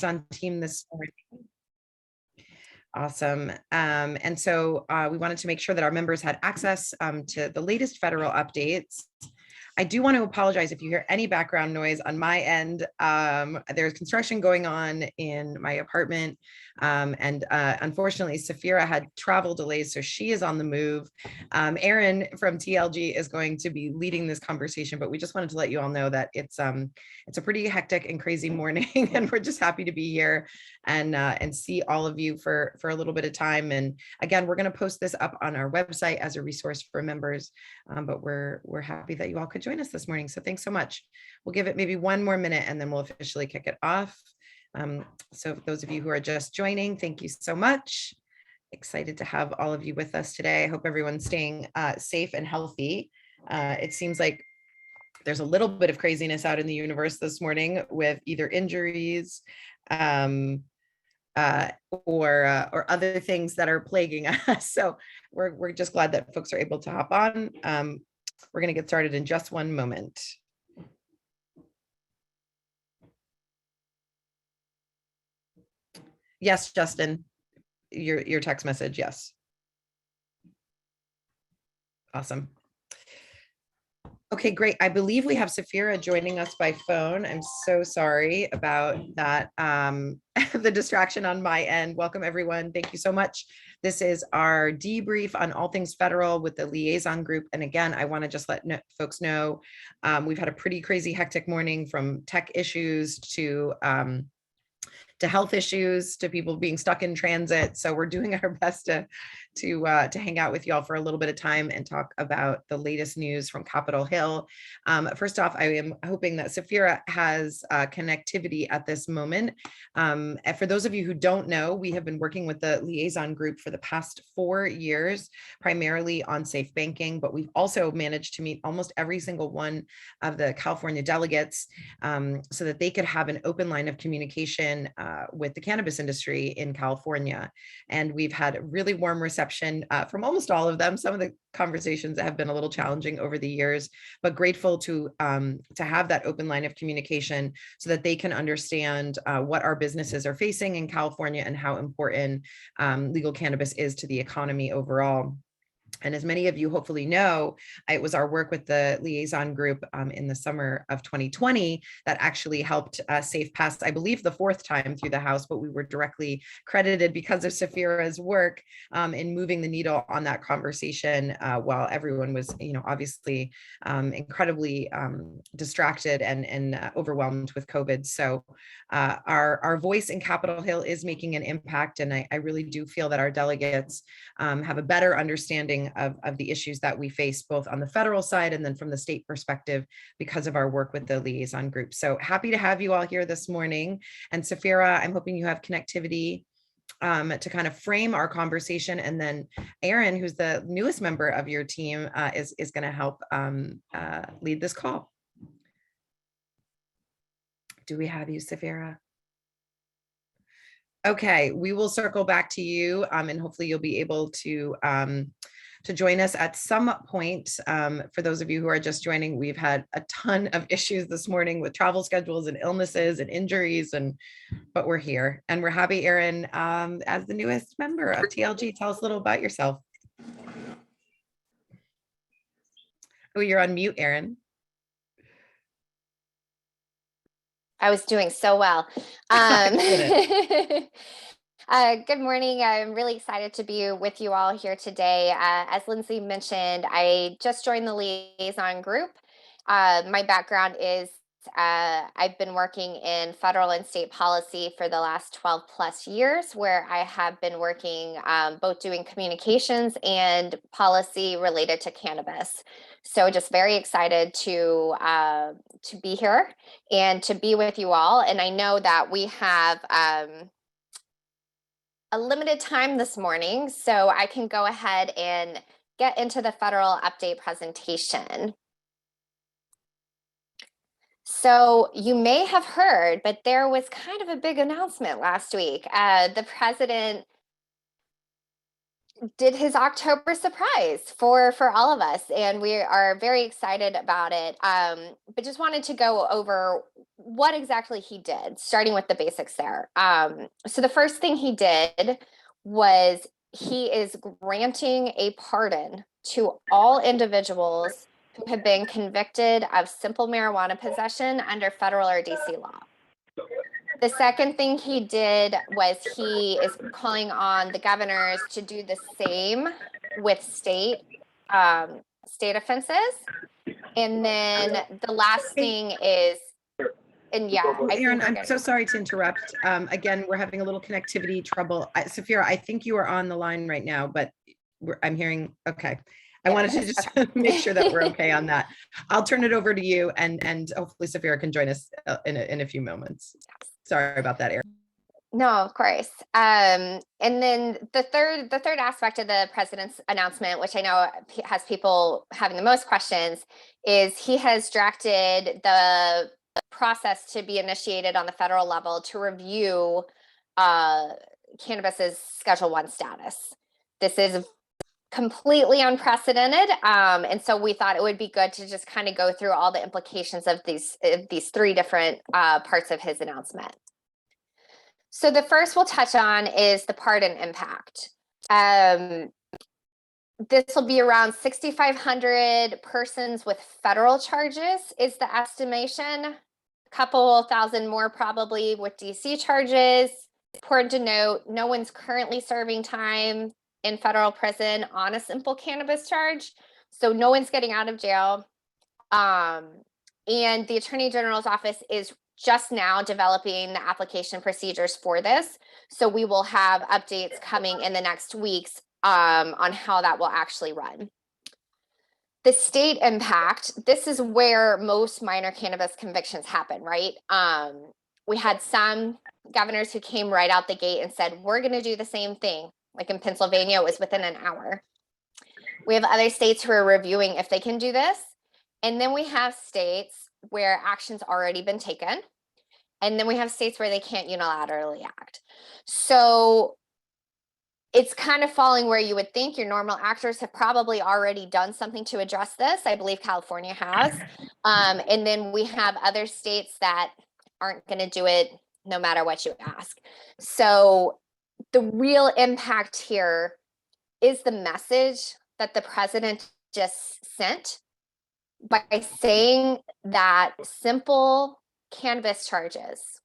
on team this morning. Awesome. And so we wanted to make sure that our members had access to the latest federal updates. I do want to apologize if you hear any background noise on my end. There's construction going on in my apartment. And unfortunately, Safira had travel delays, so she is on the move. Erin from TLG is going to be leading this conversation, but we just wanted to let you all know that it's a pretty hectic and crazy morning, and we're just happy to be here and see all of you for a little bit of time. And again, we're going to post this up on our website as a resource for members, but we're happy that you all could join us this morning. So thanks so much. We'll give it maybe one more minute and then we'll officially kick it off. So those of you who are just joining, thank you so much. Excited to have all of you with us today. I hope everyone's staying safe and healthy. It seems like there's a little bit of craziness out in the universe this morning with either injuries or other things that are plaguing us. So we're just glad that folks are able to hop on. We're going to get started in just one moment. Yes, Justin, your text message. Yes. Awesome. Okay, great. I believe we have Safira joining us by phone. I'm so sorry about that, the distraction on my end. Welcome, everyone. Thank you so much. This is our debrief on all things federal with the liaison group. And again, I want to just let folks know we've had a pretty crazy, hectic morning, from tech issues to health issues to people being stuck in transit. So we're doing our best to hang out with y'all for a little bit of time and talk about the latest news from Capitol Hill. First off, I am hoping that Safira has connectivity at this moment. And for those of you who don't know, we have been working with the liaison group for the past 4 years, primarily on safe banking, but we've also managed to meet almost every single one of the California delegates so that they could have an open line of communication with the cannabis industry in California. And we've had really warm reception from almost all of them. Some of the conversations have been a little challenging over the years, but grateful to have that open line of communication so that they can understand what our businesses are facing in California and how important legal cannabis is to the economy overall. And as many of you hopefully know, it was our work with the liaison group in the summer of 2020 that actually helped SAFE pass, I believe, the 4th time through the House, but we were directly credited because of Safira's work in moving the needle on that conversation while everyone was, obviously incredibly distracted and overwhelmed with COVID. So our voice in Capitol Hill is making an impact, and I really do feel that our delegates have a better understanding of the issues that we face, both on the federal side and then from the state perspective, because of our work with the liaison group. So happy to have you all here this morning. And Safira, I'm hoping you have connectivity to kind of frame our conversation. And then Erin, who's the newest member of your team, is going to help lead this call. Do we have you, Safira? Okay, we will circle back to you and hopefully you'll be able to join us at some point. For those of you who are just joining, we've had a ton of issues this morning with travel schedules and illnesses and injuries, but we're here and we're happy. Erin, as the newest member of TLG, tell us a little about yourself. Oh, you're on mute, Erin. I was doing so well. Good morning. I'm really excited to be with you all here today. As Lindsay mentioned, I just joined the liaison group. My background is I've been working in federal and state policy for the last 12 plus years, where I have been working both doing communications and policy related to cannabis. So just very excited to be here and to be with you all. And I know that we have a limited time this morning, so I can go ahead and get into the federal update presentation. So you may have heard, but there was kind of a big announcement last week. The president did his October surprise for all of us, and we are very excited about it. But just wanted to go over what exactly he did, starting with the basics there. So the first thing he did was he is granting a pardon to all individuals who have been convicted of simple marijuana possession under federal or DC law. The second thing he did was he is calling on the governors to do the same with state offenses. And then the last thing is, and yeah, Oh, I Erin, think we're I'm good. so sorry to interrupt. Again, we're having a little connectivity trouble. Safira, I think you are on the line right now, but I'm hearing, okay. I Yeah, wanted to just okay. make sure that we're okay on that. I'll turn it over to you, and hopefully Safira can join us in a few moments. Sorry about that, Erin. No, of course. And then the third aspect of the president's announcement, which I know has people having the most questions, is he has directed the process to be initiated on the federal level to review cannabis's Schedule 1 status. This is completely unprecedented, and so we thought it would be good to just kind of go through all the implications of these three different parts of his announcement. So the first we'll touch on is the pardon impact. This will be around 6,500 persons with federal charges is the estimation. A couple thousand more probably with DC charges. Important to note, no one's currently serving time in federal prison on a simple cannabis charge. So no one's getting out of jail. And the Attorney General's office is just now developing the application procedures for this. So we will have updates coming in the next weeks on how that will actually run. The state impact, this is where most minor cannabis convictions happen, right? We had some governors who came right out the gate and said, we're going to do the same thing. Like in Pennsylvania, it was within an hour. We have other states who are reviewing if they can do this. And then we have states where action's already been taken. And then we have states where they can't unilaterally act. So it's kind of falling where you would think. Your normal actors have probably already done something to address this. I believe California has. And then we have other states that aren't going to do it no matter what you ask. So the real impact here is the message that the president just sent by saying that simple cannabis charges,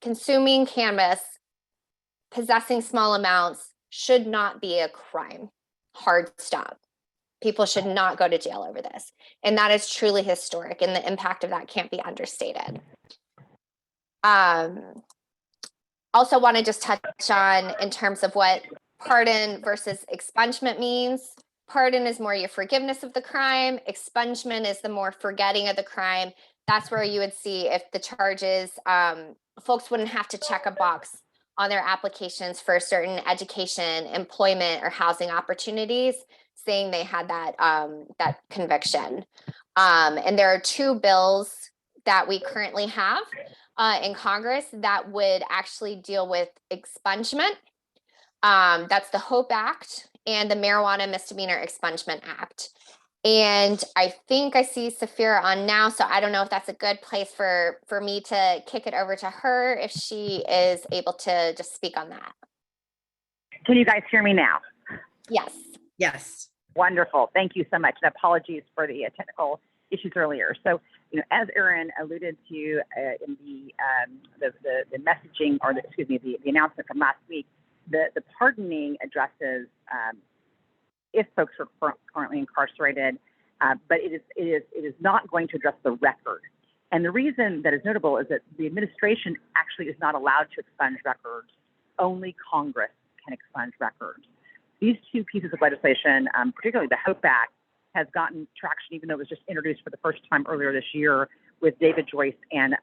consuming cannabis, possessing small amounts should not be a crime. Hard stop. People should not go to jail over this. And that is truly historic, and the impact of that can't be understated. Also want to just touch on in terms of what pardon versus expungement means. Pardon is more your forgiveness of the crime. Expungement is the more forgetting of the crime. That's where you would see if the charges, folks wouldn't have to check a box on their applications for certain education, employment, or housing opportunities, saying they had that conviction. And there are two bills that we currently have in Congress that would actually deal with expungement. That's the HOPE Act and the Marijuana Misdemeanor Expungement Act. And I think I see Safira on now, so I don't know if that's a good place for me to kick it over to her if she is able to just speak on that. Can you guys hear me now? Yes. Yes. Wonderful. Thank you so much. And apologies for the technical issues earlier. So, as Erin alluded to in the messaging, or the announcement from last week, the pardoning addresses if folks are currently incarcerated, but it is not going to address the record. And the reason that is notable is that the administration actually is not allowed to expunge records. Only Congress can expunge records. These two pieces of legislation, particularly the HOPE Act, has gotten traction, even though it was just introduced for the first time earlier this year with David Joyce and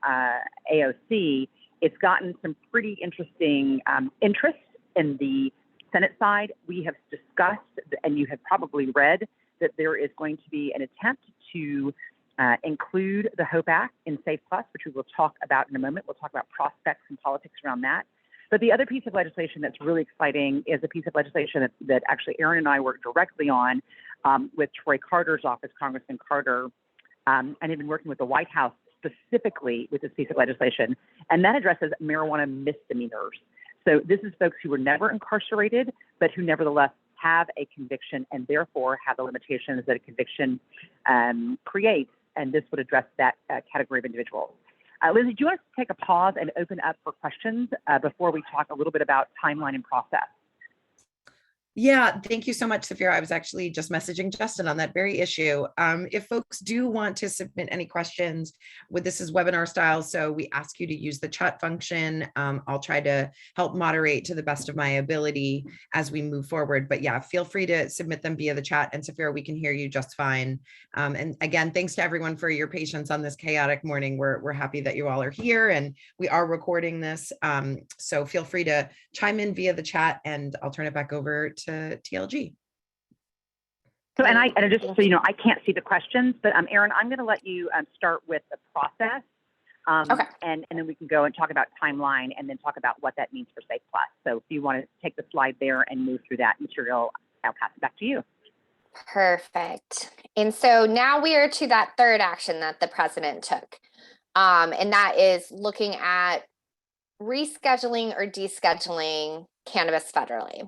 AOC. It's gotten some pretty interesting interest in the Senate side. We have discussed, and you have probably read, that there is going to be an attempt to include the HOPE Act in SAFE Plus, which we will talk about in a moment. We'll talk about prospects and politics around that. But the other piece of legislation that's really exciting is a piece of legislation that actually Aaron and I worked directly on with Troy Carter's office, Congressman Carter, and have been working with the White House specifically with this piece of legislation, and that addresses marijuana misdemeanors. So this is folks who were never incarcerated, but who nevertheless have a conviction and therefore have the limitations that a conviction creates, and this would address that category of individuals. Lindsay, do you want us to take a pause and open up for questions before we talk a little bit about timeline and process? Yeah, thank you so much, Safira. I was actually just messaging Justin on that very issue. If folks do want to submit any questions, this is webinar style, so we ask you to use the chat function. I'll try to help moderate to the best of my ability as we move forward. But yeah, feel free to submit them via the chat. And Safira, we can hear you just fine. And again, thanks to everyone for your patience on this chaotic morning. We're happy that you all are here, and we are recording this. So feel free to chime in via the chat, and I'll turn it back over to TLG. So, and just so you know, I can't see the questions, but Aaron, I'm going to let you start with the process, Okay. and then we can go and talk about timeline, and then talk about what that means for Safe Plus. So, if you want to take the slide there and move through that material, I'll pass it back to you. Perfect. And so now we are to that third action that the president took, and that is looking at rescheduling or descheduling cannabis federally.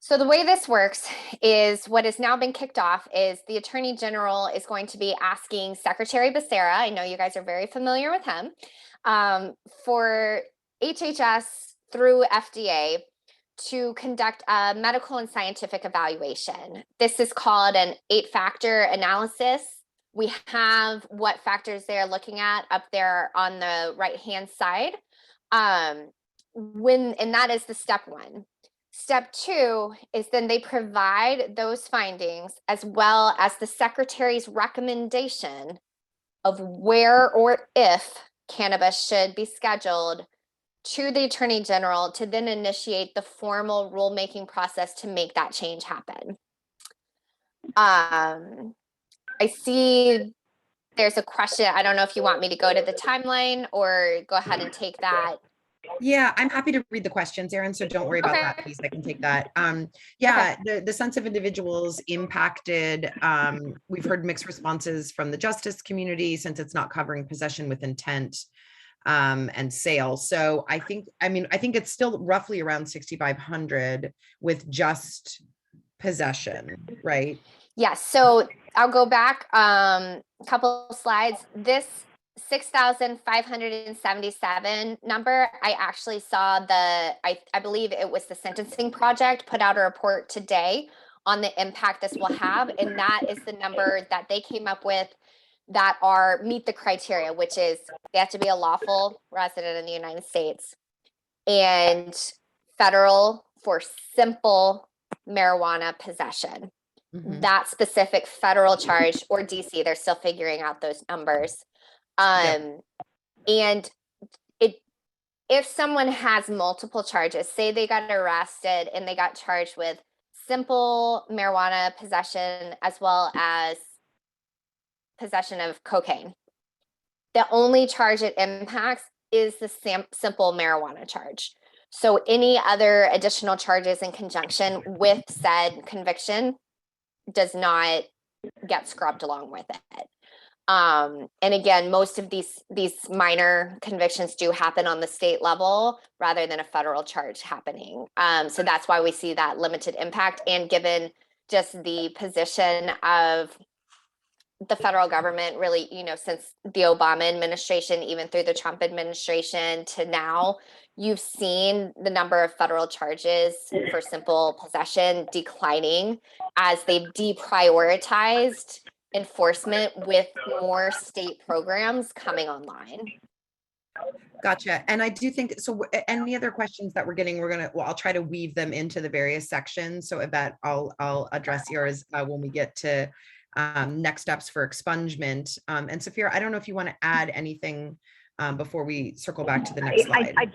So the way this works is what has now been kicked off is the Attorney General is going to be asking Secretary Becerra, I know you guys are very familiar with him, for HHS through FDA to conduct a medical and scientific evaluation. This is called an 8-factor analysis. We have what factors they're looking at up there on the right-hand side. And that is the step 1. Step 2 is then they provide those findings as well as the secretary's recommendation of where or if cannabis should be scheduled to the Attorney General to then initiate the formal rulemaking process to make that change happen. I see there's a question. I don't know if you want me to go to the timeline or go ahead and take that. Yeah, I'm happy to read the questions, Erin, so don't worry about Okay. that piece. I can take that. Yeah, the sense of individuals impacted, we've heard mixed responses from the justice community since it's not covering possession with intent and sale. So I think it's still roughly around 6,500 with just possession, right? Yes, so I'll go back a couple slides. This 6,577 number, I actually saw I believe it was the Sentencing Project put out a report today on the impact this will have. And that is the number that they came up with that meet the criteria, which is they have to be a lawful resident in the United States and federal for simple marijuana possession. Mhm. That specific federal charge, or DC, they're still figuring out those numbers. And if someone has multiple charges, say they got arrested and they got charged with simple marijuana possession as well as possession of cocaine, the only charge it impacts is the simple marijuana charge. So any other additional charges in conjunction with said conviction does not get scrubbed along with it. And again, most of these minor convictions do happen on the state level rather than a federal charge happening. So that's why we see that limited impact. And given just the position of the federal government, really, since the Obama administration, even through the Trump administration to now, you've seen the number of federal charges for simple possession declining as they've deprioritized enforcement with more state programs coming online. Gotcha. And I do think, so any other questions that we're getting, I'll try to weave them into the various sections. So at that, I'll address yours when we get to next steps for expungement. And Safira, I don't know if you want to add anything before we circle back to the next slide. I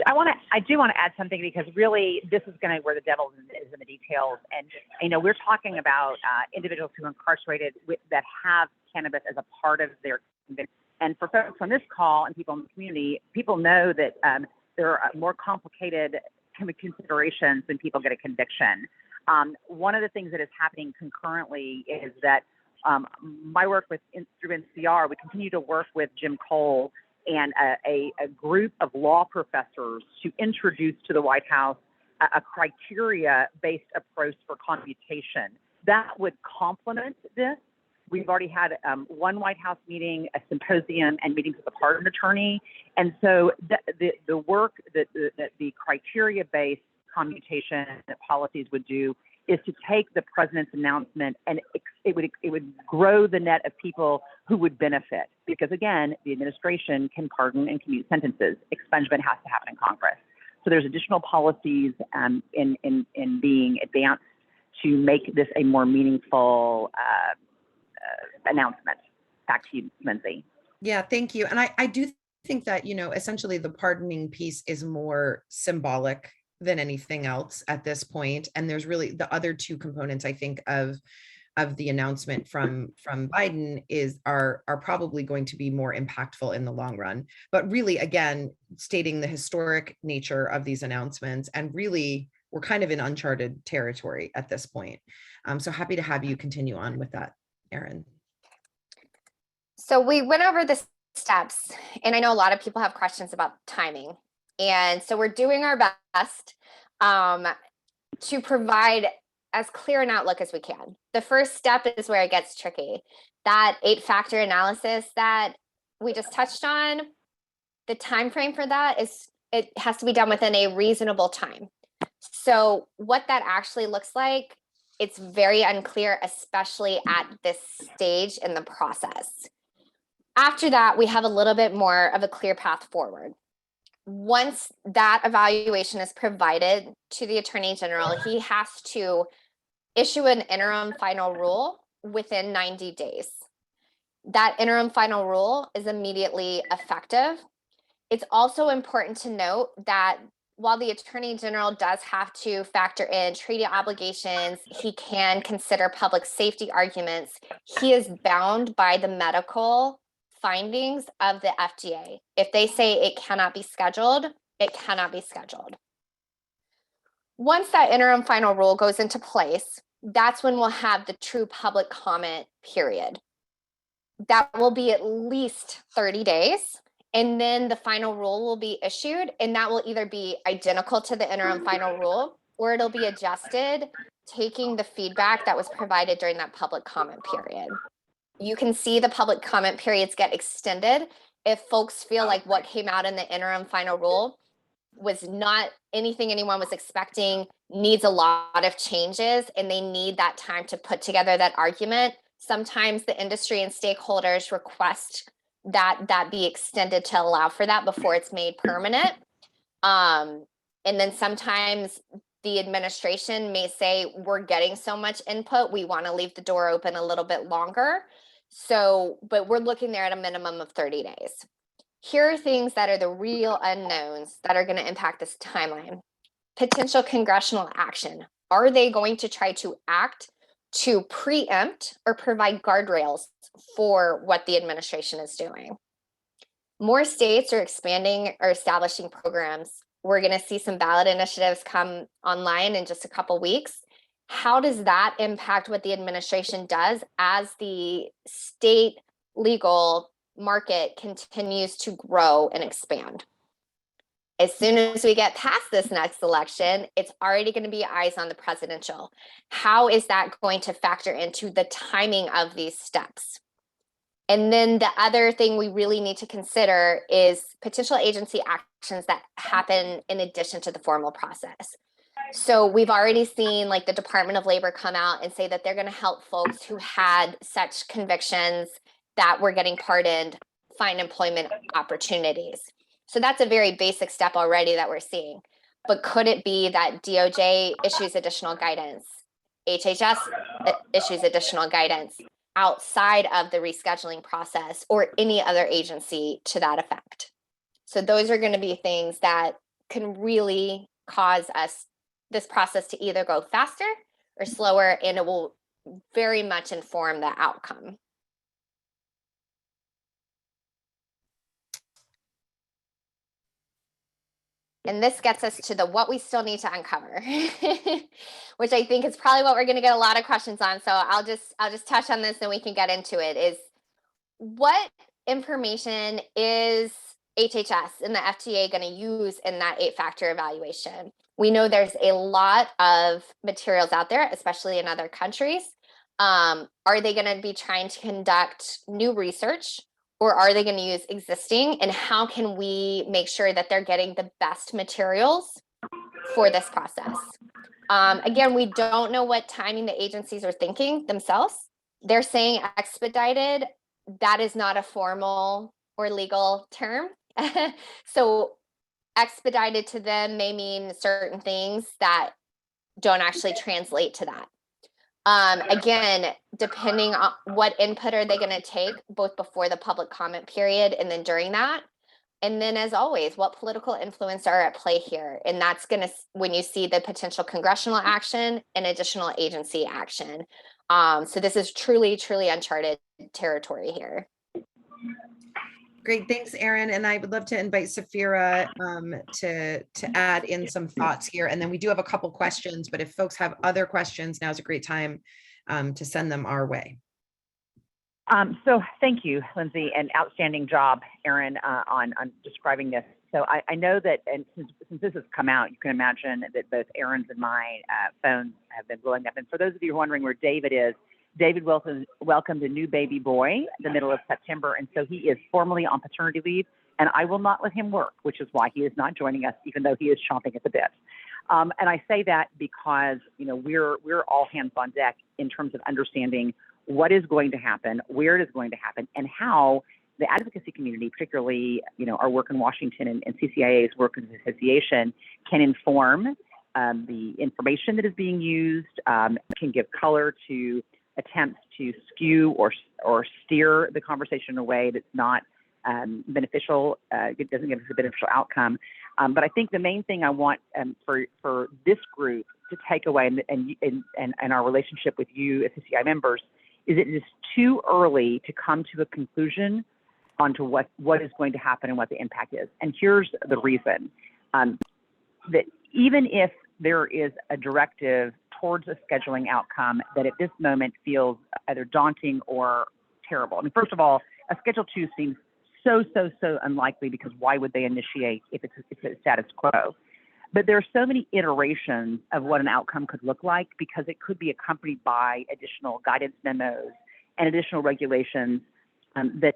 do want to add something, because really this is going to where the devil is in the details. And we're talking about individuals who are incarcerated that have cannabis as a part of their conviction. And for folks on this call and people in the community, people know that there are more complicated considerations when people get a conviction. One of the things that is happening concurrently is that my work through NCR, we continue to work with Jim Cole and a group of law professors to introduce to the White House a criteria-based approach for commutation that would complement this. We've already had one White House meeting, a symposium, and meetings with the pardon attorney. And so the work that the criteria-based commutation that policies would do is to take the president's announcement and it would grow the net of people who would benefit. Because again, the administration can pardon and commute sentences. Expungement has to happen in Congress. So there's additional policies in being advanced to make this a more meaningful announcement. Back to you, Lindsay. Yeah, thank you. And I do think that, essentially the pardoning piece is more symbolic than anything else at this point. And there's really the other two components, I think, of the announcement from Biden are probably going to be more impactful in the long run. But really, again, stating the historic nature of these announcements, and really we're kind of in uncharted territory at this point. So happy to have you continue on with that, Erin. So we went over the steps, and I know a lot of people have questions about timing. And so we're doing our best to provide as clear an outlook as we can. The first step is where it gets tricky. That 8-factor analysis that we just touched on, the time frame for that is it has to be done within a reasonable time. So what that actually looks like, it's very unclear, especially at this stage in the process. After that, we have a little bit more of a clear path forward. Once that evaluation is provided to the Attorney General, he has to issue an interim final rule within 90 days. That interim final rule is immediately effective. It's also important to note that while the Attorney General does have to factor in treaty obligations, he can consider public safety arguments. He is bound by the medical findings of the FDA. If they say it cannot be scheduled, it cannot be scheduled. Once that interim final rule goes into place, that's when we'll have the true public comment period. That will be at least 30 days. And then the final rule will be issued, and that will either be identical to the interim final rule, or it'll be adjusted, taking the feedback that was provided during that public comment period. You can see the public comment periods get extended if folks feel like what came out in the interim final rule was not anything anyone was expecting, needs a lot of changes, and they need that time to put together that argument. Sometimes the industry and stakeholders request that be extended to allow for that before it's made permanent. And then sometimes the administration may say, we're getting so much input, we want to leave the door open a little bit longer. So, but we're looking there at a minimum of 30 days. Here are things that are the real unknowns that are going to impact this timeline. Potential congressional action. Are they going to try to act to preempt or provide guardrails for what the administration is doing? More states are expanding or establishing programs. We're going to see some ballot initiatives come online in just a couple weeks. How does that impact what the administration does as the state legal market continues to grow and expand? As soon as we get past this next election, it's already going to be eyes on the presidential. How is that going to factor into the timing of these steps? And then the other thing we really need to consider is potential agency actions that happen in addition to the formal process. So we've already seen like the Department of Labor come out and say that they're going to help folks who had such convictions that were getting pardoned find employment opportunities. So that's a very basic step already that we're seeing. But could it be that DOJ issues additional guidance? HHS issues additional guidance outside of the rescheduling process, or any other agency to that effect? So those are going to be things that can really cause this process to either go faster or slower, and it will very much inform the outcome. And this gets us to the what we still need to uncover, which I think is probably what we're going to get a lot of questions on. So I'll just touch on this and we can get into it. Is what information is HHS and the FDA going to use in that 8-factor evaluation? We know there's a lot of materials out there, especially in other countries. Are they going to be trying to conduct new research, or are they going to use existing? And how can we make sure that they're getting the best materials for this process? Again, we don't know what timing the agencies are thinking themselves. They're saying expedited. That is not a formal or legal term. So expedited to them may mean certain things that don't actually translate to that. Again, depending on what input are they going to take, both before the public comment period and then during that. And then, as always, what political influence are at play here? And that's going to, when you see the potential congressional action and additional agency action. So this is truly, truly uncharted territory here. Great, thanks, Erin. And I would love to invite Safira to add in some thoughts here. And then we do have a couple questions, but if folks have other questions, now's a great time to send them our way. So thank you, Lindsay, and outstanding job, Erin, on describing this. So I know that, and since this has come out, you can imagine that both Erin's and my phones have been blowing up. And for those of you wondering where David is, David Wilson welcomed a new baby boy the middle of September, and so he is formally on paternity leave, and I will not let him work, which is why he is not joining us, even though he is chomping at the bit. And I say that because, you know, we're all hands on deck in terms of understanding what is going to happen, where it is going to happen, and how the advocacy community, particularly, you know, our work in Washington and CCIA's work in the association, can inform the information that is being used, can give color to attempts to skew or steer the conversation in a way that's not beneficial. It doesn't give us a beneficial outcome. But I think the main thing I want for this group to take away and our relationship with you as CCI members is it is too early to come to a conclusion onto what is going to happen and what the impact is. And here's the reason, that even if there is a directive towards a scheduling outcome that at this moment feels either daunting or terrible. I mean, first of all, a Schedule 2 seems so unlikely, because why would they initiate if it's status quo? But there are so many iterations of what an outcome could look like, because it could be accompanied by additional guidance memos and additional regulations that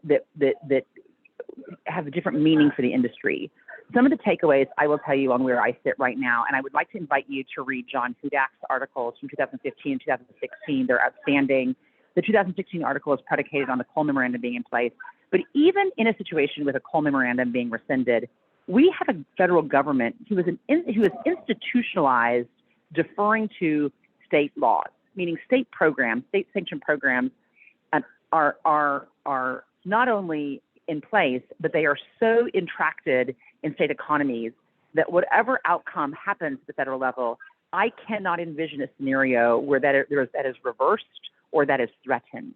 have a different meaning for the industry. Some of the takeaways I will tell you on where I sit right now, and I would like to invite you to read John Hudak's articles from 2015 and 2016. They're outstanding. The 2016 article is predicated on the Cole Memorandum being in place. But even in a situation with a Cole Memorandum being rescinded, we have a federal government who is institutionalized deferring to state laws, meaning state programs, state sanctioned programs are not only in place, but they are so entracted in state economies that whatever outcome happens at the federal level, I cannot envision a scenario where that is reversed or that is threatened.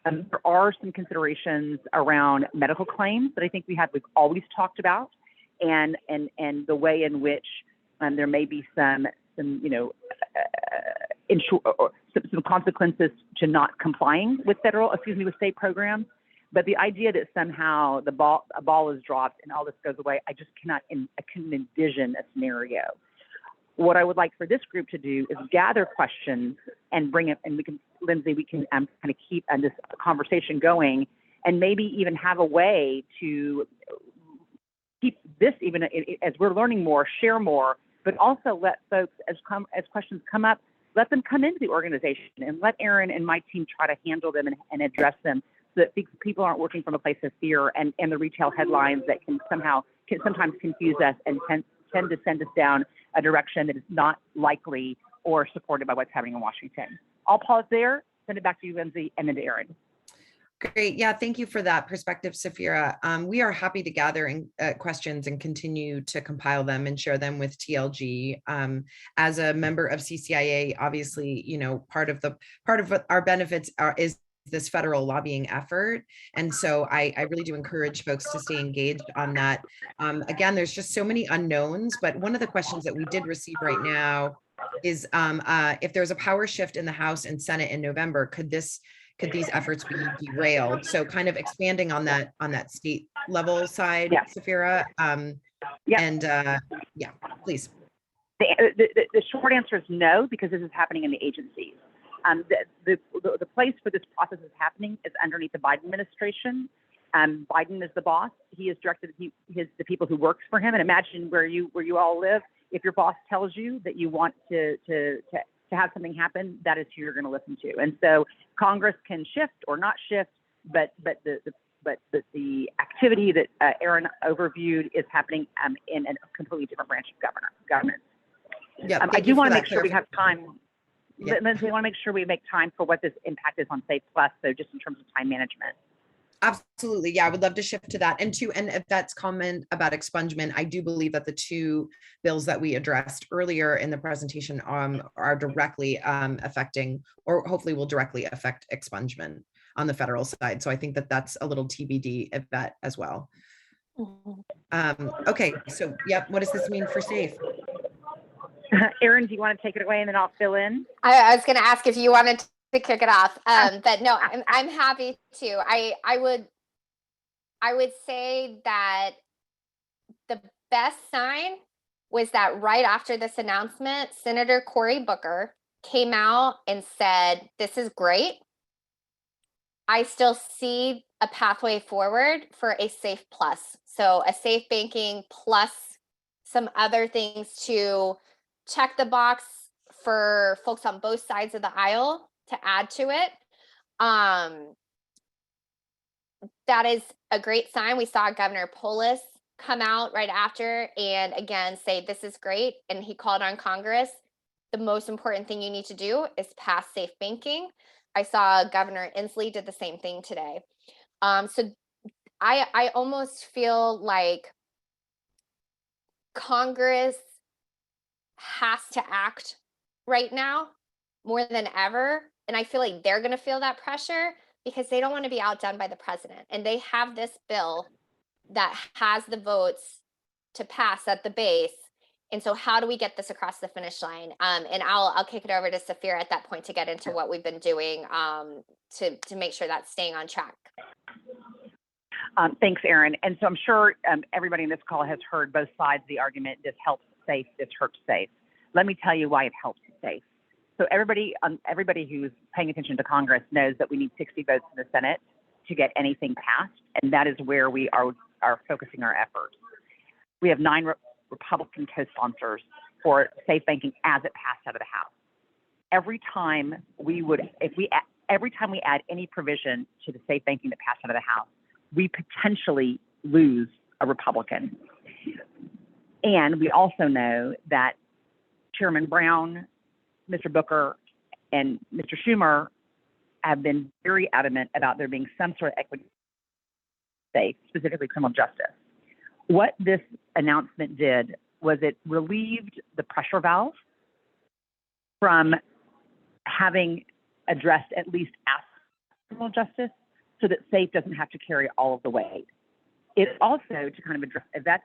There are some considerations around medical claims that I think we've always talked about, and the way in which there may be some consequences to not complying with with state programs. But the idea that somehow a ball is dropped and all this goes away, I just cannot envision a scenario. What I would like for this group to do is gather questions and bring it, and Lindsay, we can kind of keep this conversation going, and maybe even have a way to keep this, even as we're learning more, share more, but also let folks, as questions come up, let them come into the organization and let Erin and my team try to handle them and address them, so that people aren't working from a place of fear and the retail headlines that can sometimes confuse us and tend to send us down a direction that is not likely or supported by what's happening in Washington. I'll pause there, send it back to you, Lindsay, and then to Erin. Great. Yeah, thank you for that perspective, Safira. We are happy to gather questions and continue to compile them and share them with TLG. As a member of CCIA, obviously, part of what our benefits is this federal lobbying effort. And so I really do encourage folks to stay engaged on that. Again, there's just so many unknowns, but one of the questions that we did receive right now is if there's a power shift in the House and Senate in November, could these efforts be derailed? So kind of expanding on that state level side, Yeah. Safira. Yeah. And yeah, please. The short answer is no, because this is happening in the agencies. The place where this process is happening is underneath the Biden administration. Biden is the boss. He has directed the people who works for him. And imagine where you all live. If your boss tells you that you want to have something happen, that is who you're going to listen to. And so Congress can shift or not shift, but the activity that Aaron overviewed is happening in a completely different branch of government. Yeah, I do want to make sure we have time. Yeah. Lindsay, I want to make sure we make time for what this impact is on Safe Plus. So just in terms of time management. Absolutely. Yeah, I would love to shift to that. And if that's comment about expungement, I do believe that the two bills that we addressed earlier in the presentation are directly affecting, or hopefully will directly affect expungement on the federal side. So I think that that's a little TBD of that as well. Okay, so yep, what does this mean for SAFE? Aaron, do you want to take it away and then I'll fill in? I was going to ask if you wanted to kick it off, but no, I'm happy to. I would say that the best sign was that right after this announcement, Senator Cory Booker came out and said, "This is great. I still see a pathway forward for a Safe Plus." So a safe banking plus some other things to check the box for folks on both sides of the aisle to add to it. That is a great sign. We saw Governor Polis come out right after and again say, "This is great." And he called on Congress. The most important thing you need to do is pass safe banking. I saw Governor Inslee did the same thing today. So I almost feel like Congress has to act right now more than ever. And I feel like they're going to feel that pressure because they don't want to be outdone by the president. And they have this bill that has the votes to pass at the base. And so how do we get this across the finish line? And I'll kick it over to Safira at that point to get into what we've been doing to make sure that's staying on track. Thanks, Aaron. And so I'm sure everybody in this call has heard both sides of the argument. This helps SAFE, this hurts SAFE. Let me tell you why it helps SAFE. So everybody who's paying attention to Congress knows that we need 60 votes in the Senate to get anything passed, and that is where we are focusing our efforts. We have 9 Republican co-sponsors for safe banking as it passed out of the House. Every time we add any provision to the safe banking that passed out of the House, we potentially lose a Republican. And we also know that Chairman Brown, Mr. Booker, and Mr. Schumer have been very adamant about there being some sort of equity safe, specifically criminal justice. What this announcement did was it relieved the pressure valve from having addressed at least criminal justice so that SAFE doesn't have to carry all of the weight. It also, to kind of address that,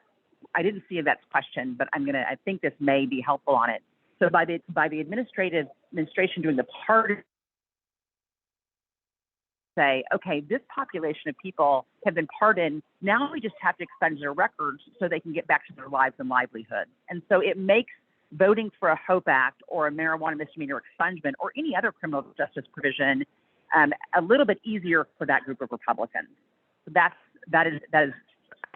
I didn't see Yvette's question, but I think this may be helpful on it. So by the administration doing the part, say, okay, this population of people have been pardoned. Now we just have to expunge their records so they can get back to their lives and livelihoods. And so it makes voting for a HOPE Act or a marijuana misdemeanor expungement or any other criminal justice provision a little bit easier for that group of Republicans. So that is,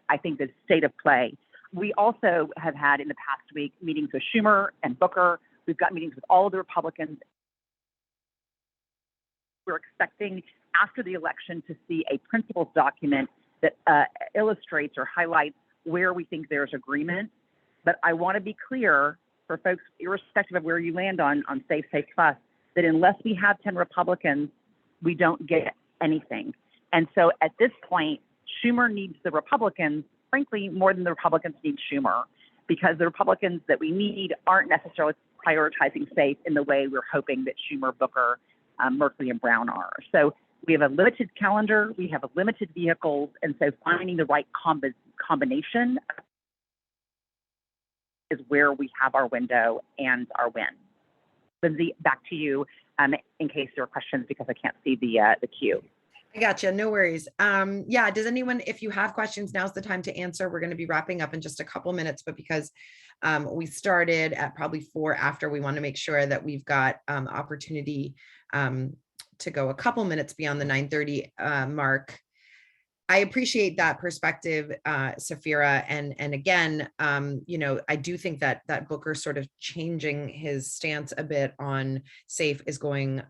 I think, the state of play. We also have had in the past week meetings with Schumer and Booker. We've got meetings with all of the Republicans. We're expecting after the election to see a principles document that illustrates or highlights where we think there's agreement. But I want to be clear for folks, irrespective of where you land on Safe Plus, that unless we have 10 Republicans, we don't get anything. And so at this point, Schumer needs the Republicans, frankly, more than the Republicans need Schumer, because the Republicans that we need aren't necessarily prioritizing SAFE in the way we're hoping that Schumer, Booker, Merkley, and Brown are. So we have a limited calendar, we have a limited vehicles, and so finding the right combination is where we have our window and our win. Lindsay, back to you in case there are questions because I can't see the queue. I gotcha. No worries. Yeah. Does anyone, if you have questions, now's the time to answer. We're going to be wrapping up in just a couple minutes, but because we started at probably 4 after, we want to make sure that we've got opportunity to go a couple minutes beyond the 9:30 mark. I appreciate that perspective, Safira. And again, I do think that Booker sort of changing his stance a bit on SAFE is going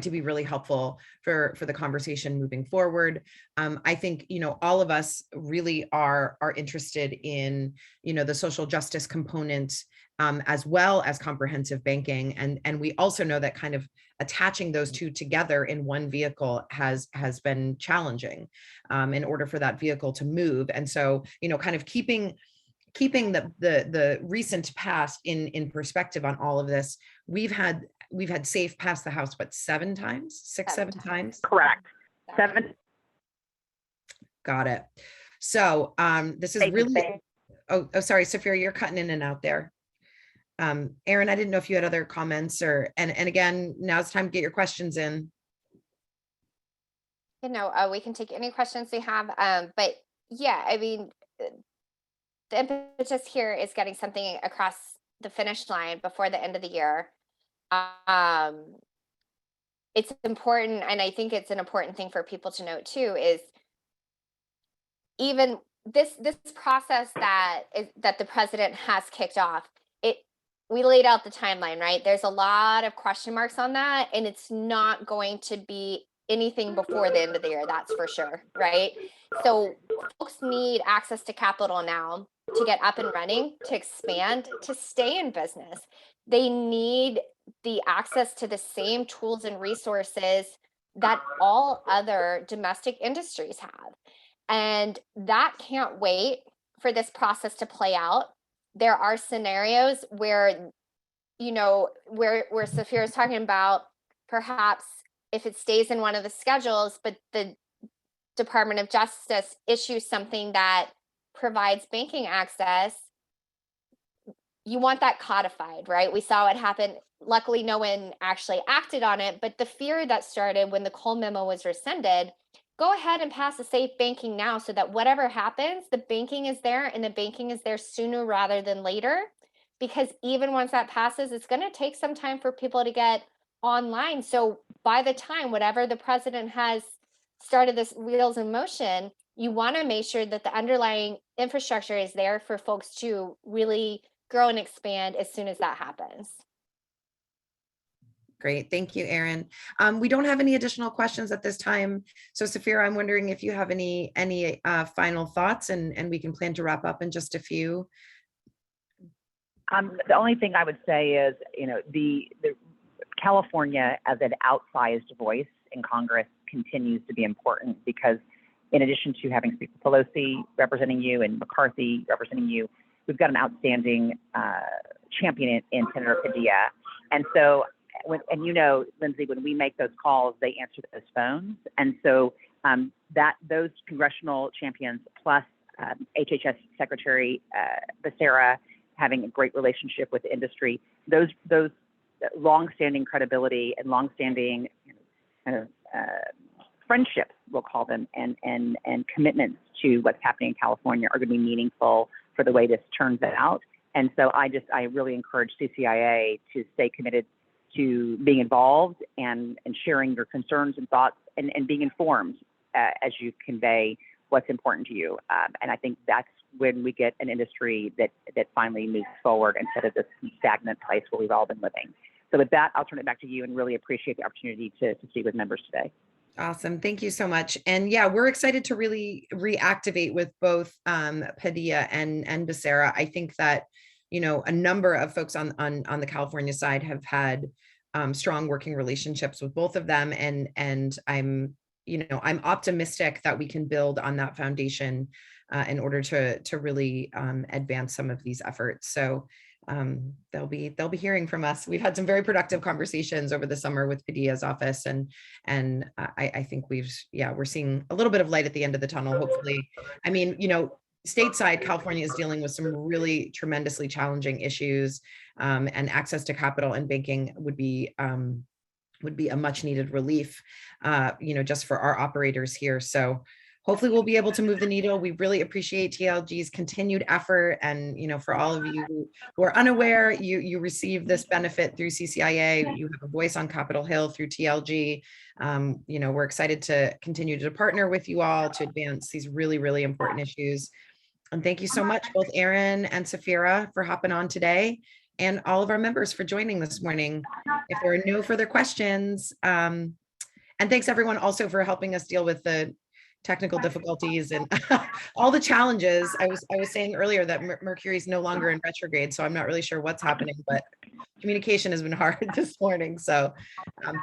to be really helpful for the conversation moving forward. I think, all of us really are interested in, the social justice component, as well as comprehensive banking. And we also know that kind of attaching those two together in one vehicle has been challenging in order for that vehicle to move. And so, kind of keeping the recent past in perspective on all of this, we've had SAFE pass the House, what, 7 times, 7 times? Correct. 7. Got it. So this is really, oh, sorry, Safira, you're cutting in and out there. Aaron, I didn't know if you had other comments and again, now it's time to get your questions in. We can take any questions we have, but yeah, I mean, the impetus here is getting something across the finish line before the end of the year. It's important, and I think it's an important thing for people to note too, is even this process that the president has kicked off, we laid out the timeline, right? There's a lot of question marks on that, and it's not going to be anything before the end of the year, that's for sure, right? So folks need access to capital now to get up and running, to expand, to stay in business. They need the access to the same tools and resources that all other domestic industries have. And that can't wait for this process to play out. There are scenarios where, where Safira is talking about perhaps if it stays in one of the schedules, but the Department of Justice issues something that provides banking access, you want that codified, right? We saw it happen. Luckily, no one actually acted on it, but the fear that started when the Cole memo was rescinded, go ahead and pass a safe banking now so that whatever happens, the banking is there, and the banking is there sooner rather than later. Because even once that passes, it's going to take some time for people to get online. So by the time whatever the president has started this wheels in motion, you want to make sure that the underlying infrastructure is there for folks to really grow and expand as soon as that happens. Great. Thank you, Erin. We don't have any additional questions at this time. So Safira, I'm wondering if you have any final thoughts, and we can plan to wrap up in just a few. The only thing I would say is, the California as an outsized voice in Congress continues to be important because in addition to having Speaker Pelosi representing you and McCarthy representing you, we've got an outstanding champion in Senator Padilla. And so, Lindsay, when we make those calls, they answer those phones. And so those congressional champions plus HHS Secretary Becerra having a great relationship with the industry, those longstanding credibility and longstanding friendships, we'll call them, and commitments to what's happening in California are going to be meaningful for the way this turns out. And so I really encourage CCIA to stay committed to being involved and sharing your concerns and thoughts and being informed as you convey what's important to you. And I think that's when we get an industry that finally moves forward instead of this stagnant place where we've all been living. So with that, I'll turn it back to you and really appreciate the opportunity to speak with members today. Awesome. Thank you so much. And yeah, we're excited to really reactivate with both Padilla and Becerra. I think that, a number of folks on the California side have had strong working relationships with both of them. And I'm optimistic that we can build on that foundation in order to really advance some of these efforts. So they'll be hearing from us. We've had some very productive conversations over the summer with Padilla's office, and I think we're seeing a little bit of light at the end of the tunnel, hopefully. I mean, stateside, California is dealing with some really tremendously challenging issues, and access to capital and banking would be a much needed relief, just for our operators here. So hopefully we'll be able to move the needle. We really appreciate TLG's continued effort. And, for all of you who are unaware, you receive this benefit through CCIA. You have a voice on Capitol Hill through TLG. We're excited to continue to partner with you all to advance these really, really important issues. And thank you so much, both Erin and Safira, for hopping on today, and all of our members for joining this morning. If there are no further questions, and thanks everyone also for helping us deal with the technical difficulties and all the challenges. I was saying earlier that Mercury is no longer in retrograde, so I'm not really sure what's happening, but communication has been hard this morning. So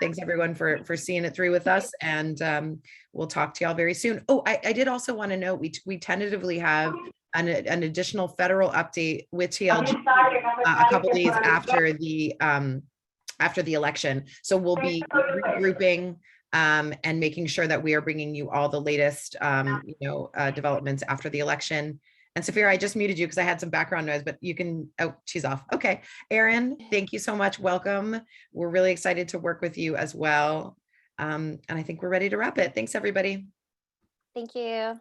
thanks everyone for seeing it through with us, and we'll talk to y'all very soon. Oh, I did also want to note we tentatively have an additional federal update with TLG a couple days after the election. So we'll be regrouping and making sure that we are bringing you all the latest, developments after the election. And Safira, I just muted you because I had some background noise, but you can, oh, she's off. Okay. Erin, thank you so much. Welcome. We're really excited to work with you as well. And I think we're ready to wrap it. Thanks, everybody. Thank you.